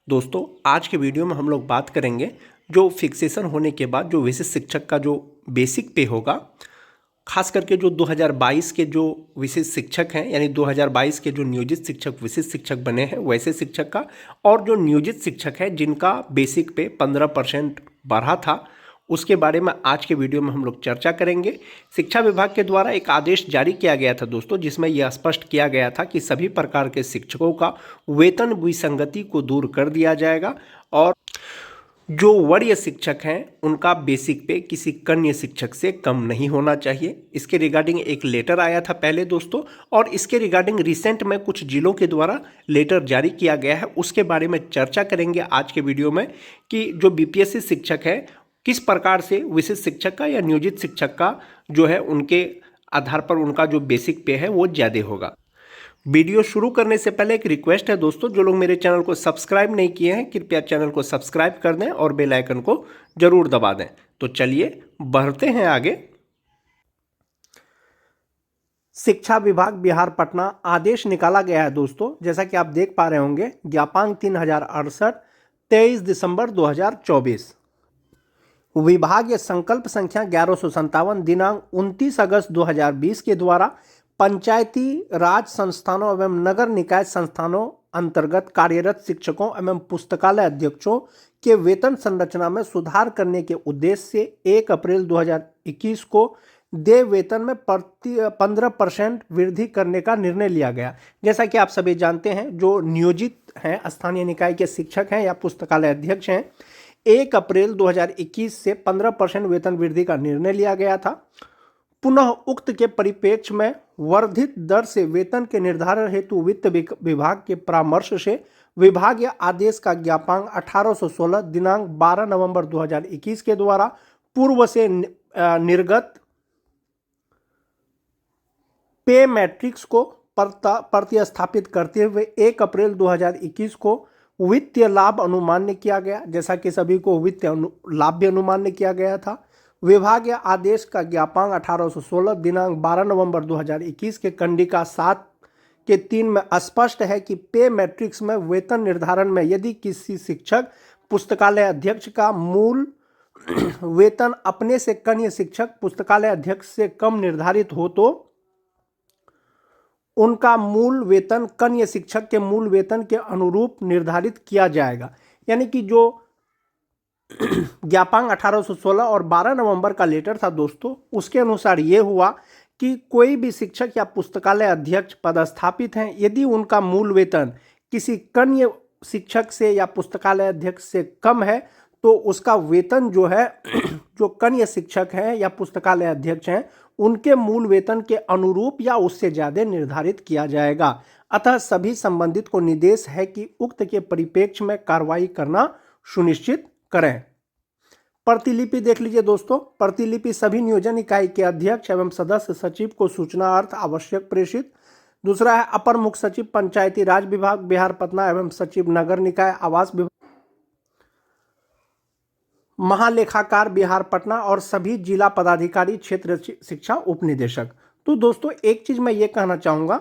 दोस्तों आज के वीडियो में हम लोग बात करेंगे जो फिक्सेशन होने के बाद जो विशिष्ट शिक्षक का जो बेसिक पे होगा, खास करके जो 2022 के जो विशिष्ट शिक्षक हैं, यानी 2022 के जो नियोजित शिक्षक विशिष्ट शिक्षक बने हैं वैसे शिक्षक का, और जो नियोजित शिक्षक हैं जिनका बेसिक पे 15% बढ़ा था, उसके बारे में आज के वीडियो में हम लोग चर्चा करेंगे। शिक्षा विभाग के द्वारा एक आदेश जारी किया गया था दोस्तों, जिसमें यह स्पष्ट किया गया था कि सभी प्रकार के शिक्षकों का वेतन विसंगति को दूर कर दिया जाएगा और जो वरीय शिक्षक हैं उनका बेसिक पे किसी कन्या शिक्षक से कम नहीं होना चाहिए। इसके रिगार्डिंग एक लेटर आया था पहले दोस्तों, और इसके रिगार्डिंग रिसेंट में कुछ जिलों के द्वारा लेटर जारी किया गया है, उसके बारे में चर्चा करेंगे आज के वीडियो में कि जो बीपीएससी शिक्षक है किस प्रकार से विशिष्ट शिक्षक का या नियोजित शिक्षक का जो है उनके आधार पर उनका जो बेसिक पे है वो ज़्यादा होगा। वीडियो शुरू करने से पहले एक रिक्वेस्ट है दोस्तों, जो लोग मेरे चैनल को सब्सक्राइब नहीं किए हैं कृपया चैनल को सब्सक्राइब कर दें और बेल आइकन को जरूर दबा दें। तो चलिए बढ़ते हैं आगे। शिक्षा विभाग बिहार पटना आदेश निकाला गया है दोस्तों, जैसा कि आप देख पा रहे होंगे, ज्ञापांक 3068 23 दिसंबर 2024। विभागीय संकल्प संख्या 1157 दिनांक 29 अगस्त 2020 के द्वारा पंचायती राज संस्थानों एवं नगर निकाय संस्थानों अंतर्गत कार्यरत शिक्षकों एवं पुस्तकालय अध्यक्षों के वेतन संरचना में सुधार करने के उद्देश्य से 1 अप्रैल 2021 को देय वेतन में 15% वृद्धि करने का निर्णय लिया गया। जैसा कि आप सभी जानते हैं, जो नियोजित हैं, स्थानीय निकाय के शिक्षक हैं या पुस्तकालय अध्यक्ष हैं, 1 अप्रैल 2021 से 15% वेतन वृद्धि का निर्णय लिया गया था। पुनः उक्त के परिप्रेक्ष्य में वर्धित दर से वेतन के निर्धारण हेतु वित्त विभाग के परामर्श से विभागीय आदेश का ज्ञापांक 1816 दिनांक 12 नवंबर 2021 के द्वारा पूर्व से निर्गत पे मैट्रिक्स को प्रतिस्थापित करते हुए 1 अप्रैल 2021 को वित्तीय लाभ अनुमान्य किया गया। जैसा कि सभी को वित्तीय लाभ भी अनुमान्य किया गया था। विभागीय आदेश का ज्ञापांक 1816 दिनांक 12 नवंबर 2021 के कंडिका 7 के 3 में स्पष्ट है कि पे मैट्रिक्स में वेतन निर्धारण में यदि किसी शिक्षक पुस्तकालय अध्यक्ष का मूल वेतन अपने से कन्या शिक्षक पुस्तकालय अध्यक्ष से कम निर्धारित हो तो उनका मूल वेतन कन्या शिक्षक के मूल वेतन के अनुरूप निर्धारित किया जाएगा। यानी कि जो ज्ञापांक 1816 और 12 नवंबर का लेटर था दोस्तों, उसके अनुसार ये हुआ कि कोई भी शिक्षक या पुस्तकालय अध्यक्ष पदस्थापित हैं, यदि उनका मूल वेतन किसी कन्या शिक्षक से या पुस्तकालय अध्यक्ष से कम है तो उसका वेतन जो है जो कन्या शिक्षक हैं या पुस्तकालय अध्यक्ष हैं उनके मूल वेतन के अनुरूप या उससे ज़्यादा निर्धारित किया जाएगा। अतः सभी संबंधित को निर्देश है कि उक्त के परिप्रेक्ष्य में कार्रवाई करना सुनिश्चित करें। प्रतिलिपि देख लीजिए दोस्तों। प्रतिलिपि सभी नियोजन इकाई के अध्यक्ष एवं सदस्य सचिव को सूचना अर्थ आवश्यक प्रेषित। दूसरा है अपर मुख्य सचिव पंचायती राज विभाग बिहार पटना एवं सचिव नगर निकाय आवास विभाग महालेखाकार बिहार पटना और सभी जिला पदाधिकारी क्षेत्र शिक्षा उपनिदेशक। तो दोस्तों एक चीज मैं ये कहना चाहूँगा,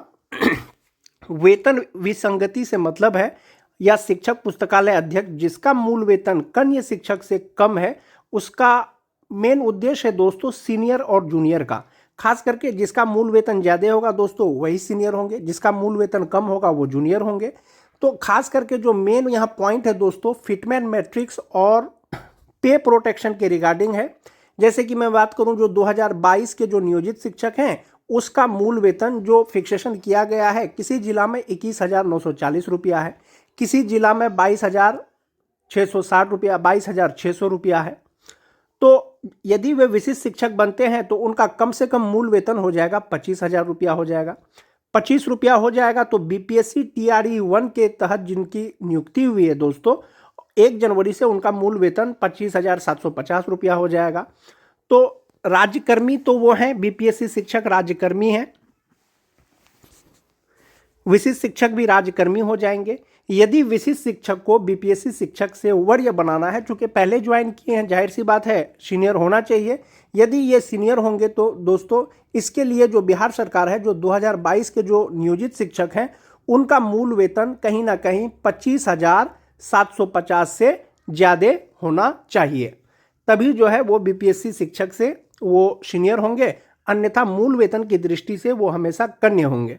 वेतन विसंगति से मतलब है या शिक्षक पुस्तकालय अध्यक्ष जिसका मूल वेतन कन्या शिक्षक से कम है, उसका मेन उद्देश्य है दोस्तों सीनियर और जूनियर का। खास करके जिसका मूल वेतन ज़्यादा होगा दोस्तों वही सीनियर होंगे, जिसका मूल वेतन कम होगा वो जूनियर होंगे। तो खास करके जो मेन यहाँ पॉइंट है दोस्तों फिटमेन मैट्रिक्स और पे प्रोटेक्शन के रिगार्डिंग है। जैसे कि मैं बात करूं, जो 2022 के जो नियोजित शिक्षक हैं उसका मूल वेतन जो फिक्सेशन किया गया है, किसी जिला में 21,940 रुपया है, किसी जिला में 22,660 रुपया 22,600 रुपया है। तो यदि वे विशिष्ट शिक्षक बनते हैं तो उनका कम से कम मूल वेतन हो जाएगा 25,000 रुपया हो जाएगा। 25 रुपया हो जाएगा तो बीपीएससी TRE 1 के तहत जिनकी नियुक्ति हुई है दोस्तों, 1 जनवरी से उनका मूल वेतन 25,750 रुपया हो जाएगा। तो राज्यकर्मी तो वो हैं, बीपीएससी शिक्षक राज्यकर्मी हैं, विशिष्ट शिक्षक भी राज्यकर्मी हो जाएंगे। यदि विशिष्ट शिक्षक को बीपीएससी शिक्षक से वरीय बनाना है, चूंकि पहले ज्वाइन किए हैं, जाहिर सी बात है सीनियर होना चाहिए। यदि ये सीनियर होंगे तो दोस्तों इसके लिए जो बिहार सरकार है, जो 2022 के जो नियोजित शिक्षक हैं उनका मूल वेतन कहीं ना कहीं 25,000 750 से ज़्यादा होना चाहिए, तभी जो है वो बीपीएससी शिक्षक से वो सीनियर होंगे, अन्यथा मूल वेतन की दृष्टि से वो हमेशा कन्य होंगे।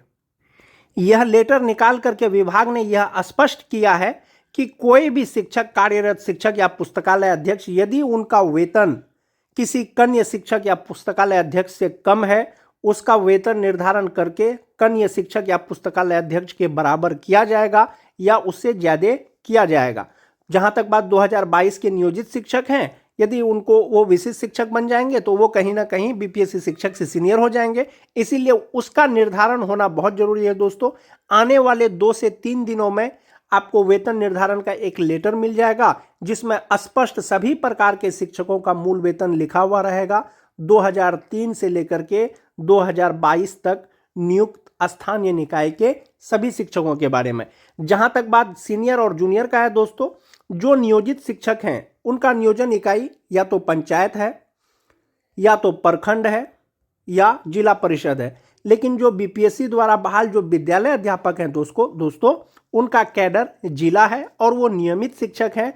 यह लेटर निकाल करके विभाग ने यह स्पष्ट किया है कि कोई भी शिक्षक, कार्यरत शिक्षक या पुस्तकालय अध्यक्ष यदि उनका वेतन किसी कन्य शिक्षक या पुस्तकालय अध्यक्ष से कम है, उसका वेतन निर्धारण करके कन्य शिक्षक या पुस्तकालय अध्यक्ष के बराबर किया जाएगा या उससे ज़्यादा किया जाएगा। जहां तक बात 2022 के नियोजित शिक्षक हैं, यदि उनको वो विशिष्ट शिक्षक बन जाएंगे तो वो कहीं ना कहीं बीपीएससी शिक्षक से सीनियर हो जाएंगे, इसीलिए उसका निर्धारण होना बहुत जरूरी है दोस्तों। आने वाले 2 से 3 दिनों में आपको वेतन निर्धारण का एक लेटर मिल जाएगा, जिसमें स्पष्ट सभी प्रकार के शिक्षकों का मूल वेतन लिखा हुआ रहेगा, 2003 से लेकर के 2022 तक नियुक्त स्थानीय निकाय के सभी शिक्षकों के बारे में। जहां तक बात सीनियर और जूनियर का है दोस्तों, जो नियोजित शिक्षक हैं उनका नियोजन इकाई या तो पंचायत है, या तो प्रखंड है, या जिला परिषद है। लेकिन जो बीपीएससी द्वारा बहाल जो विद्यालय अध्यापक हैं दोस्तों उनका कैडर जिला है और वो नियमित शिक्षक हैं।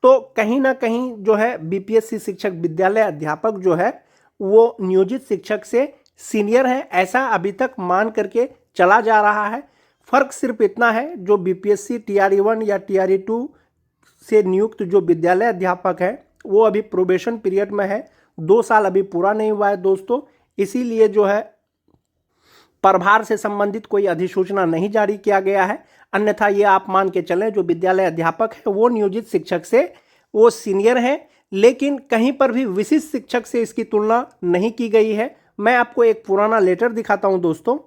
तो कहीं ना कहीं जो है बीपीएससी शिक्षक विद्यालय अध्यापक जो है वो नियोजित शिक्षक से सीनियर है, ऐसा अभी तक मान करके चला जा रहा है। फर्क सिर्फ इतना है, जो बीपीएससी टीआरई 1 या टीआरई 2 से नियुक्त जो विद्यालय अध्यापक है वो अभी प्रोबेशन पीरियड में है, 2 साल अभी पूरा नहीं हुआ है दोस्तों, इसीलिए जो है प्रभार से संबंधित कोई अधिसूचना नहीं जारी किया गया है। अन्यथा ये आप मान के चलें जो विद्यालय अध्यापक है वो नियोजित शिक्षक से वो सीनियर हैं, लेकिन कहीं पर भी विशिष्ट शिक्षक से इसकी तुलना नहीं की गई है। मैं आपको एक पुराना लेटर दिखाता हूं दोस्तों।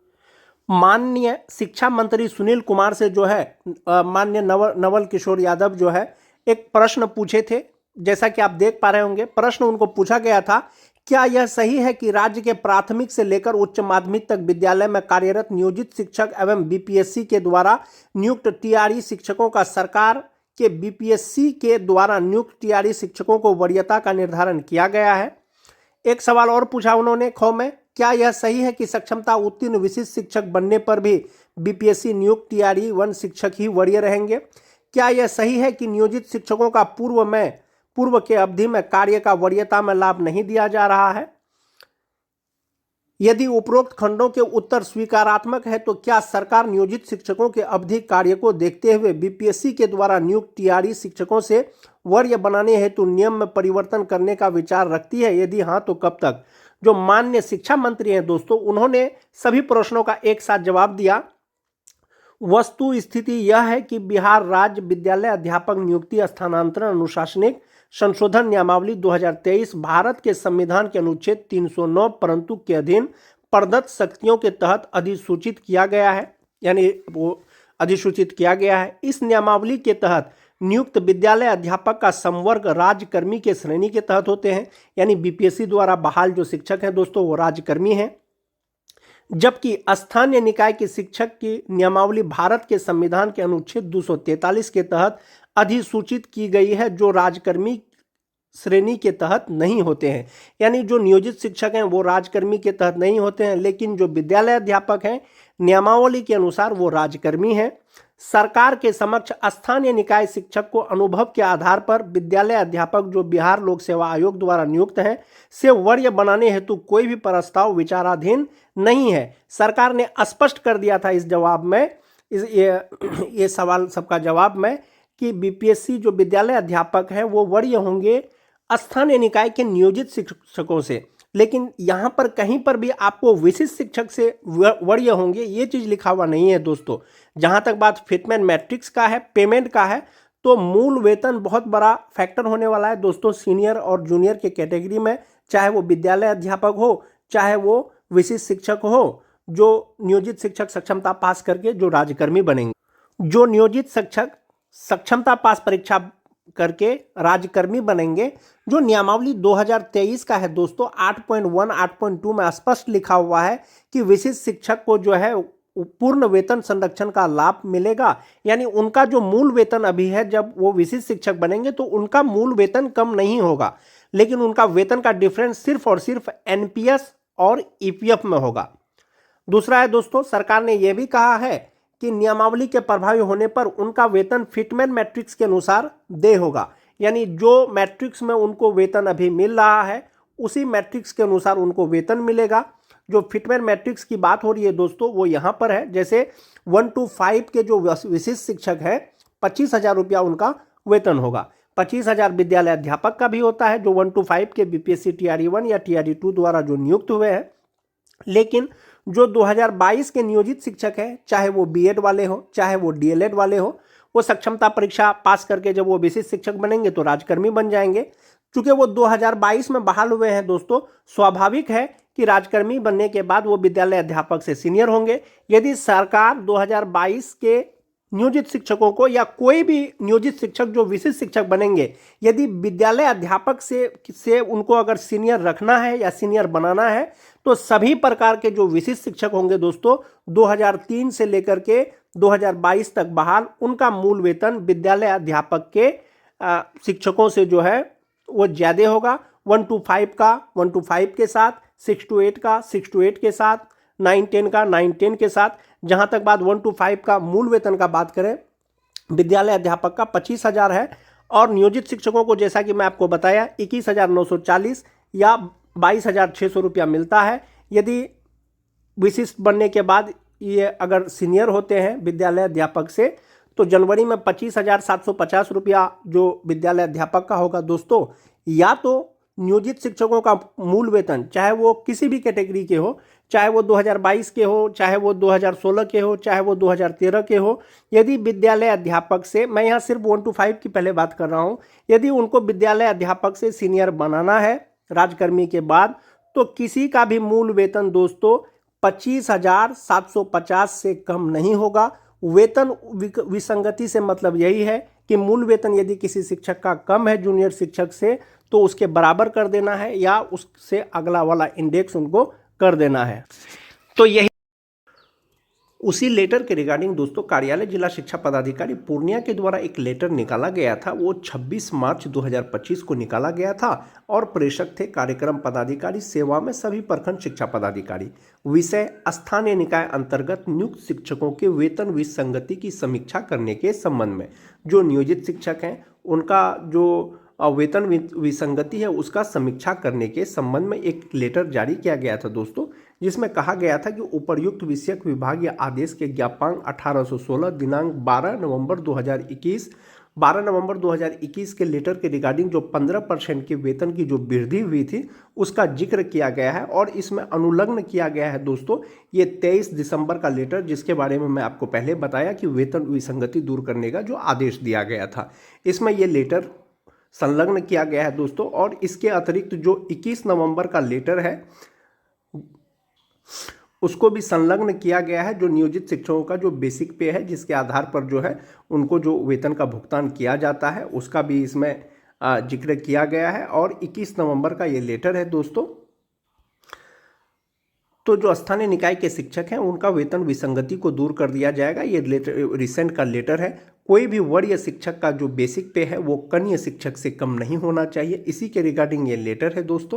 माननीय शिक्षा मंत्री सुनील कुमार से जो है माननीय नवल किशोर यादव जो है एक प्रश्न पूछे थे, जैसा कि आप देख पा रहे होंगे। प्रश्न उनको पूछा गया था, क्या यह सही है कि राज्य के प्राथमिक से लेकर उच्च माध्यमिक तक विद्यालय में कार्यरत नियोजित शिक्षक एवं बीपीएससी के द्वारा नियुक्त टीआरई शिक्षकों का सरकार के बीपीएससी के द्वारा नियुक्त टीआरई शिक्षकों को वरीयता का निर्धारण किया गया है? एक सवाल और पूछा उन्होंने ख में, क्या यह सही है कि सक्षमता उत्तीर्ण विशिष्ट शिक्षक बनने पर भी बीपीएससी नियुक्त टीआरई 1 शिक्षक ही वरीय रहेंगे? क्या यह सही है कि नियोजित शिक्षकों का पूर्व के अवधि में कार्य का वरीयता में लाभ नहीं दिया जा रहा है? यदि उपरोक्त खंडों के उत्तर स्वीकारात्मक है तो क्या सरकार नियोजित शिक्षकों के अवधि कार्य को देखते हुए बीपीएससी के द्वारा नियुक्त टीआरई शिक्षकों से वरीय बनाने हेतु नियम में परिवर्तन करने का विचार रखती है? यदि हाँ तो कब तक? जो माननीय शिक्षा मंत्री हैं दोस्तों, उन्होंने सभी प्रश्नों का एक साथ जवाब दिया। वस्तु स्थिति यह है कि बिहार राज्य विद्यालय अध्यापक नियुक्ति स्थानांतरण अनुशासनिक संशोधन नियमावली 2023 भारत के संविधान के अनुच्छेद 309 परंतु के अधीन प्रदत्त शक्तियों के तहत अधिसूचित किया गया है, यानी वो अधिसूचित किया गया है। इस नियमावली के तहत नियुक्त विद्यालय अध्यापक का संवर्ग राज्यकर्मी के श्रेणी के तहत होते हैं, यानी बीपीएससी द्वारा बहाल जो शिक्षक हैं दोस्तों वो राज्यकर्मी हैं, जबकि स्थानीय निकाय के शिक्षक की नियमावली भारत के संविधान के अनुच्छेद 243 के तहत अधिसूचित की गई है, जो राजकर्मी श्रेणी के तहत नहीं होते हैं। यानी जो नियोजित शिक्षक हैं वो राजकर्मी के तहत नहीं होते हैं, लेकिन जो विद्यालय अध्यापक हैं नियमावली के अनुसार वो राजकर्मी हैं। सरकार के समक्ष स्थानीय निकाय शिक्षक को अनुभव के आधार पर विद्यालय अध्यापक जो बिहार लोक सेवा आयोग द्वारा नियुक्त हैं से वरीय बनाने हेतु कोई भी प्रस्ताव विचाराधीन नहीं है। सरकार ने स्पष्ट कर दिया था इस जवाब में, ये सवाल सबका जवाब में, कि बीपीएससी जो विद्यालय अध्यापक हैं वो वरीय होंगे स्थानीय निकाय के नियोजित शिक्षकों से, लेकिन यहाँ पर कहीं पर भी आपको विशिष्ट शिक्षक से वरीय होंगे ये चीज़ लिखा हुआ नहीं है दोस्तों। जहाँ तक बात फिटमेंट मैट्रिक्स का है, पेमेंट का है, तो मूल वेतन बहुत बड़ा फैक्टर होने वाला है दोस्तों सीनियर और जूनियर के कैटेगरी में, चाहे वो विद्यालय अध्यापक हो चाहे वो विशिष्ट शिक्षक हो, जो नियोजित शिक्षक सक्षमता पास करके जो राज्यकर्मी बनेंगे। जो नियोजित शिक्षक सक्षमता पास परीक्षा करके राज्यकर्मी बनेंगे, जो नियमावली 2023 का है दोस्तों 8.1 8.2 में स्पष्ट लिखा हुआ है कि विशिष्ट शिक्षक को जो है पूर्ण वेतन संरक्षण का लाभ मिलेगा। यानी उनका जो मूल वेतन अभी है, जब वो विशिष्ट शिक्षक बनेंगे तो उनका मूल वेतन कम नहीं होगा, लेकिन उनका वेतन का डिफरेंस सिर्फ और सिर्फ एनपीएस और ईपीएफ में होगा। दूसरा है दोस्तों, सरकार ने यह भी कहा है कि नियमावली के प्रभावी होने पर उनका वेतन फिटमैन मैट्रिक्स के अनुसार देय होगा। यानी जो मैट्रिक्स में उनको वेतन अभी मिल रहा है उसी मैट्रिक्स के अनुसार उनको वेतन मिलेगा। जो फिटमैन मैट्रिक्स की बात हो रही है दोस्तों वो यहाँ पर है, जैसे 1 to 5 के जो विशिष्ट शिक्षक है 25,000 रुपया उनका वेतन होगा। 25,000 विद्यालय अध्यापक का भी होता है जो 1 to 5 के बीपीएससी TRE 1 या TRE 2 द्वारा जो नियुक्त हुए हैं। लेकिन जो 2022 के नियोजित शिक्षक है, चाहे वो बीएड वाले हो चाहे वो डीएलएड वाले हो, वो सक्षमता परीक्षा पास करके जब वो विशिष्ट शिक्षक बनेंगे तो राजकर्मी बन जाएंगे। चूंकि वो 2022 में बहाल हुए हैं दोस्तों, स्वाभाविक है कि राजकर्मी बनने के बाद वो विद्यालय अध्यापक से सीनियर होंगे। यदि सरकार 2022 के नियोजित शिक्षकों को या कोई भी नियोजित शिक्षक जो विशिष्ट शिक्षक बनेंगे, यदि विद्यालय अध्यापक से उनको अगर सीनियर रखना है या सीनियर बनाना है तो सभी प्रकार के जो विशिष्ट शिक्षक होंगे दोस्तों 2003 से लेकर के 2022 तक बहाल, उनका मूल वेतन विद्यालय अध्यापक के शिक्षकों से जो है वो ज़्यादा होगा। 1 to 5 का 1 to 5 के साथ, 6 to 8 का 6 to 8 के साथ, 9-10 का 9-10 के साथ। जहां तक बात 1 to 5 का मूल वेतन का बात करें, विद्यालय अध्यापक का 25,000 है और नियोजित शिक्षकों को जैसा कि मैं आपको बताया 21,940 या 22,600 रुपया मिलता है। यदि विशिष्ट बनने के बाद ये अगर सीनियर होते हैं विद्यालय अध्यापक से तो जनवरी में 25,750 रुपया जो विद्यालय अध्यापक का होगा दोस्तों। या तो नियोजित शिक्षकों का मूल वेतन चाहे वो किसी भी कैटेगरी के हो, चाहे वो 2022 के हो, चाहे वो 2016 के हो, चाहे वो 2013 के हो, यदि विद्यालय अध्यापक से, मैं यहाँ सिर्फ 1 to 5 की पहले बात कर रहा हूँ, यदि उनको विद्यालय अध्यापक से सीनियर बनाना है राजकर्मी के बाद तो किसी का भी मूल वेतन दोस्तों 25,750 से कम नहीं होगा। वेतन विसंगति से मतलब यही है कि मूल वेतन यदि किसी शिक्षक का कम है जूनियर शिक्षक से तो उसके बराबर कर देना है या उससे अगला वाला इंडेक्स उनको कर देना है। तो यही उसी लेटर के रिगार्डिंग दोस्तों कार्यालय जिला शिक्षा पदाधिकारी पूर्णिया के द्वारा एक लेटर निकाला गया था। वो 26 मार्च 2025 को निकाला गया था और प्रेषक थे कार्यक्रम पदाधिकारी, सेवा में सभी प्रखंड शिक्षा पदाधिकारी। विषय स्थानीय निकाय अंतर्गत नियुक्त शिक्षकों के वेतन विसंगति की समीक्षा करने के संबंध में। जो नियोजित शिक्षक हैं उनका जो वेतन विसंगति है उसका समीक्षा करने के संबंध में एक लेटर जारी किया गया था दोस्तों, जिसमें कहा गया था कि उपर्युक्त विषयक विभाग या आदेश के ज्ञापांक 1816 दिनांक 12 नवंबर 2021 के लेटर के रिगार्डिंग जो 15% के वेतन की जो वृद्धि हुई थी उसका जिक्र किया गया है और इसमें अनुलग्न किया गया है दोस्तों ये 23 दिसंबर का लेटर, जिसके बारे में मैं आपको पहले बताया कि वेतन विसंगति दूर करने का जो आदेश दिया गया था, इसमें ये लेटर संलग्न किया गया है दोस्तों। और इसके अतिरिक्त जो 21 नवंबर का लेटर है उसको भी संलग्न किया गया है, जो नियोजित शिक्षकों का जो बेसिक पे है जिसके आधार पर जो है उनको जो वेतन का भुगतान किया जाता है उसका भी इसमें जिक्र किया गया है और 21 नवंबर का ये लेटर है दोस्तों। तो जो स्थानीय निकाय के शिक्षक हैं उनका वेतन विसंगति को दूर कर दिया जाएगा। ये रिसेंट का लेटर है। कोई भी वरीय शिक्षक का जो बेसिक पे है वो कनीय शिक्षक से कम नहीं होना चाहिए, इसी के रिगार्डिंग ये लेटर है दोस्तों।